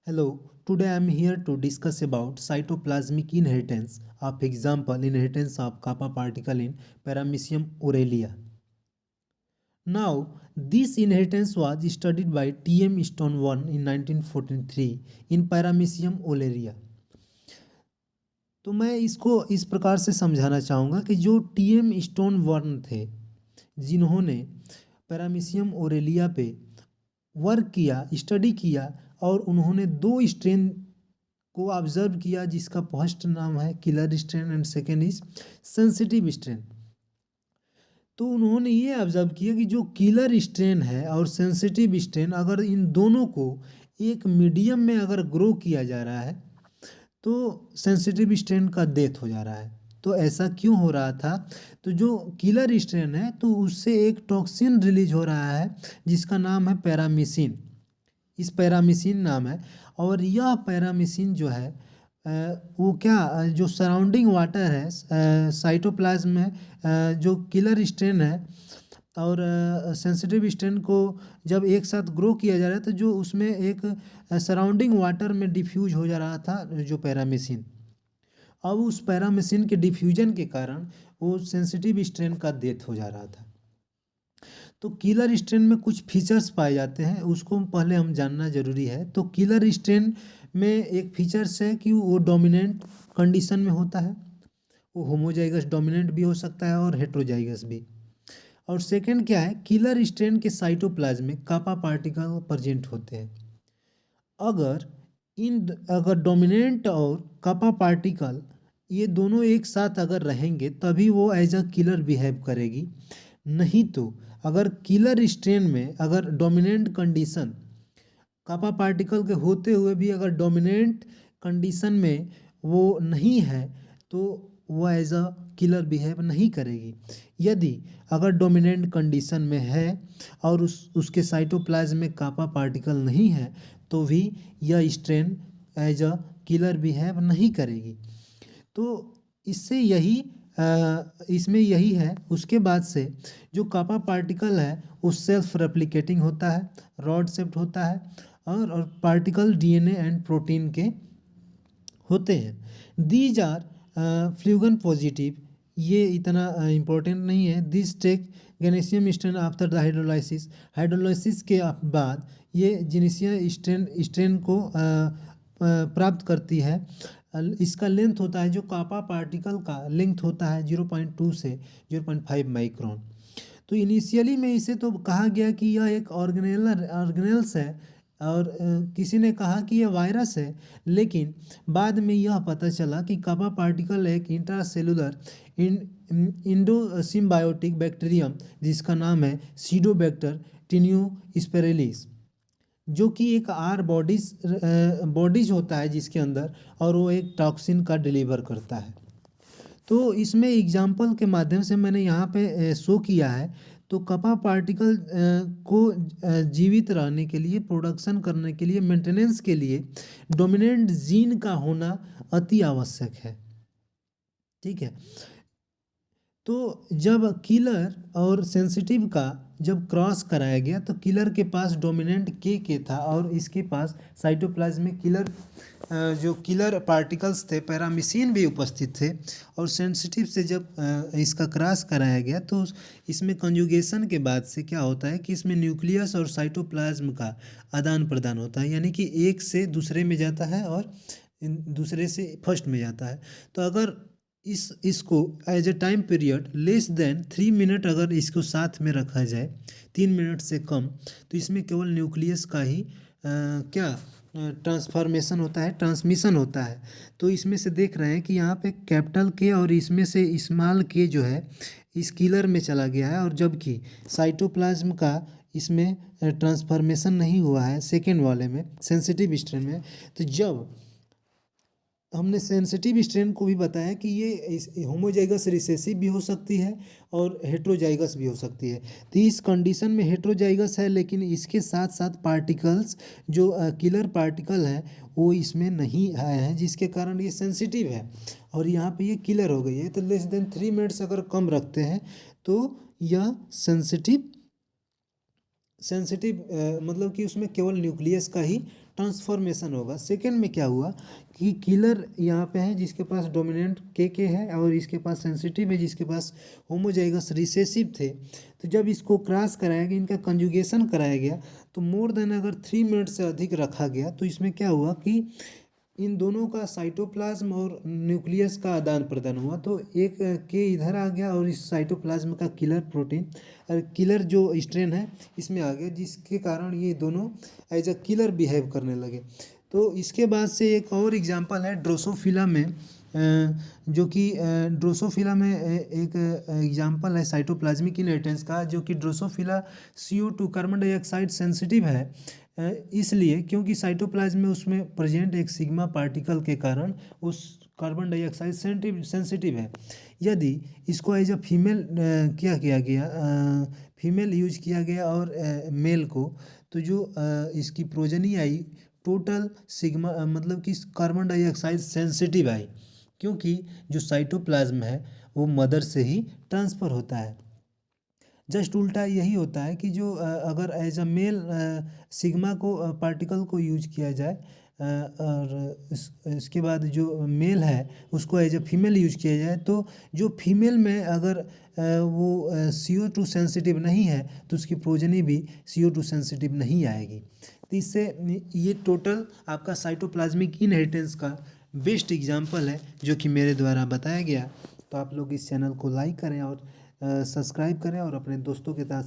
Hello, today I am here to discuss about cytoplasmic inheritance of example inheritance of kappa particle in Paramecium aurelia. Now, this inheritance was studied by T.M. Stonewall in 1943 in Paramecium aurelia. तो मैं इसको इस प्रकार से समझाना चाहूँगा कि जो टी.एम. स्टोनबर्न थे, जिन्होंने पैरामीशियम ओरेलिया पे वर्क किया, स्टडी किया और उन्होंने दो स्ट्रेन को ऑब्जर्व किया, जिसका फर्स्ट नाम है killer strain and second is sensitive strain. तो उन्होंने ये ऑब्जर्व किया कि जो किलर स्ट्रेन है और सेंसिटिव स्ट्रेन, अगर इन दोनों को एक मीडियम में अगर ग्रो किया जा रहा है तो सेंसिटिव स्ट्रेन का डेथ हो जा रहा है। तो ऐसा क्यों हो रहा था? तो जो किलर स्ट्रेन है तो उससे एक टॉक्सिन रिलीज हो रहा है जिसका नाम है पैरामीसिन। इस पैरामीसिन नाम है और यह पैरामीसिन जो है वो क्या जो सराउंडिंग वाटर है साइटोप्लाज्म में, जो किलर स्ट्रेन है और सेंसिटिव स्ट्रेन को जब एक साथ ग्रो किया जा रहा है तो जो उसमें एक सराउंडिंग वाटर में डिफ्यूज हो जा रहा था जो पैरामीसिन। अब उस पैरामीसिन के डिफ्यूजन के कारण वो सेंसिटिव स्ट्रेन का डेथ हो जा रहा था। तो किलर स्ट्रेन में कुछ फीचर्स पाए जाते हैं, उसको पहले हम जानना जरूरी है। तो किलर स्ट्रेन में एक फीचर्स है कि वो डोमिनेंट कंडीशन में होता है, वो होमोजाइगस डोमिनेंट भी हो सकता है और हेट्रोजाइगस भी। और सेकंड क्या है, किलर स्ट्रेन के साइटोप्लाज्म में कापा पार्टिकल प्रेजेंट होते हैं। अगर डोमिनेंट और कापा पार्टिकल ये दोनों एक साथ अगर रहेंगे तभी वो एज अ किलर बिहेव करेगी। नहीं तो अगर किलर स्ट्रेन में अगर डोमिनेंट कंडीशन कापा पार्टिकल के होते हुए भी अगर डोमिनेंट कंडीशन में वो नहीं है तो वो एज अ किलर बिहेव नहीं करेगी। यदि अगर डोमिनेंट कंडीशन में है और उसके साइटोप्लाज्म में कापा पार्टिकल नहीं है तो भी यह strain as a killer behave नहीं करेगी। तो इससे इसमें यही है। उसके बाद से जो कापा पार्टिकल है वो सेल्फ रेप्लिकेटिंग होता है, रॉड शेप्ड होता है और पार्टिकल डीएनए एंड प्रोटीन के होते हैं। दीज आर फ्लूगन पॉजिटिव, ये इतना इम्पोर्टेंट नहीं है। This take ganesium strain after the hydrolysis, hydrolysis के बाद ये जेनेसिया स्ट्रेन को प्राप्त करती है। इसका लेंथ होता है, जो कापा पार्टिकल का लेंथ होता है 0.2 से 0.5 माइक्रोन। तो इनिशियली में इसे तो कहा गया कि यह एक ऑर्गेनेल्स है और किसी ने कहा कि यह वायरस है, लेकिन बाद में यह पता चला कि कापा पार्टिकल एक इंट्रासेलुलर इंडोसिम्बायोटिक बैक्टीरियम जिसका नाम है सीडोबैक्टर टिन्यूस्पेरेलिस, जो कि एक बॉडीज होता है जिसके अंदर, और वो एक टॉक्सिन का डिलीवर करता है। तो इसमें एग्जाम्पल के माध्यम से मैंने यहाँ पे शो किया है। तो कपा पार्टिकल को जीवित रहने के लिए, प्रोडक्शन करने के लिए, मेंटेनेंस के लिए डोमिनेंट जीन का होना अति आवश्यक है। ठीक है। तो जब किलर और सेंसिटिव का जब क्रॉस कराया गया तो किलर के पास डोमिनेंट के था और इसके पास साइटोप्लाज्म में जो किलर पार्टिकल्स थे पैरामीसिन भी उपस्थित थे। और सेंसिटिव से जब इसका क्रॉस कराया गया तो इसमें कंजुगेशन के बाद से क्या होता है कि इसमें न्यूक्लियस और साइटोप्लाज्म का आदान प्रदान होता है, यानी कि एक से दूसरे में जाता है और दूसरे से फर्स्ट में जाता है। तो अगर इसको as a time period less than 3 minute अगर इसको साथ में रखा जाए, 3 मिनट से कम, तो इसमें केवल न्यूक्लियस का ही ट्रांसफॉर्मेशन होता है, ट्रांसमिशन होता है। तो इसमें से देख रहे हैं कि यहाँ पे कैपिटल के और इसमें से स्मॉल के जो है इस किलर में चला गया है, और जबकि साइटोप्लाज्म का इसमें ट्रांसफॉर्मेशन नहीं हुआ है सेकेंड वाले में, सेंसिटिव स्ट्रेन में। तो जब हमने सेंसिटिव स्ट्रेन को भी बताया कि ये होमोजाइगस रिसेसिव भी हो सकती है और हेट्रोजाइगस भी हो सकती है। तो इस कंडीशन में हेट्रोजाइगस है, लेकिन इसके साथ साथ पार्टिकल्स जो किलर पार्टिकल हैं वो इसमें नहीं आए हैं, जिसके कारण ये सेंसिटिव है और यहाँ पे ये किलर हो गई है। तो लेस देन 3 मिनट्स अगर कम रखते हैं तो यह सेंसिटिव मतलब कि उसमें केवल न्यूक्लियस का ही ट्रांसफॉर्मेशन होगा। सेकेंड में क्या हुआ कि किलर यहाँ पे है जिसके पास डोमिनेंट के है और इसके पास सेंसिटिव है जिसके पास होमोजाइगस रिसेसिव थे। तो जब इसको क्रॉस कराया गया, इनका कंजुगेशन कराया गया, तो मोर देन अगर 3 मिनट से अधिक रखा गया तो इसमें क्या हुआ कि इन दोनों का साइटोप्लाज्म और न्यूक्लियस का आदान प्रदान हुआ। तो एक के इधर आ गया और इस साइटोप्लाज्म का किलर प्रोटीन और किलर जो स्ट्रेन है इसमें आ गया, जिसके कारण ये दोनों एज अ किलर बिहेव करने लगे। तो इसके बाद से एक और एग्जांपल है ड्रोसोफिला में, जो कि ड्रोसोफिला में एक एग्जांपल है साइटोप्लाज्मिक इनहेरिटेंस का, जो कि Drosophila CO2 carbon dioxide sensitive है, इसलिए क्योंकि साइटोप्लाज्म में उसमें प्रेजेंट एक सिग्मा पार्टिकल के कारण उस कार्बन डाइऑक्साइड सेंसिटिव है। यदि इसको एज अ फीमेल क्या किया गया, फीमेल यूज किया गया और मेल को, तो जो इसकी प्रोजनी आई टोटल सिग्मा मतलब कि कार्बन डाइऑक्साइड सेंसिटिव आई, क्योंकि जो साइटोप्लाज्म है वो मदर से ही ट्रांसफ़र होता है। जस्ट उल्टा यही होता है कि जो अगर एज अ मेल सिग्मा को पार्टिकल को यूज किया जाए और इसके बाद जो मेल है उसको एज अ फीमेल यूज किया जाए, तो जो फीमेल में अगर वो CO2 सेंसिटिव नहीं है तो उसकी प्रोजनी भी CO2 सेंसिटिव नहीं आएगी। तो इससे ये टोटल आपका साइटोप्लाज्मिक इनहेरिटेंस का बेस्ट एग्जांपल है जो कि मेरे द्वारा बताया गया। तो आप लोग इस चैनल को लाइक करें और सब्सक्राइब करें और अपने दोस्तों के साथ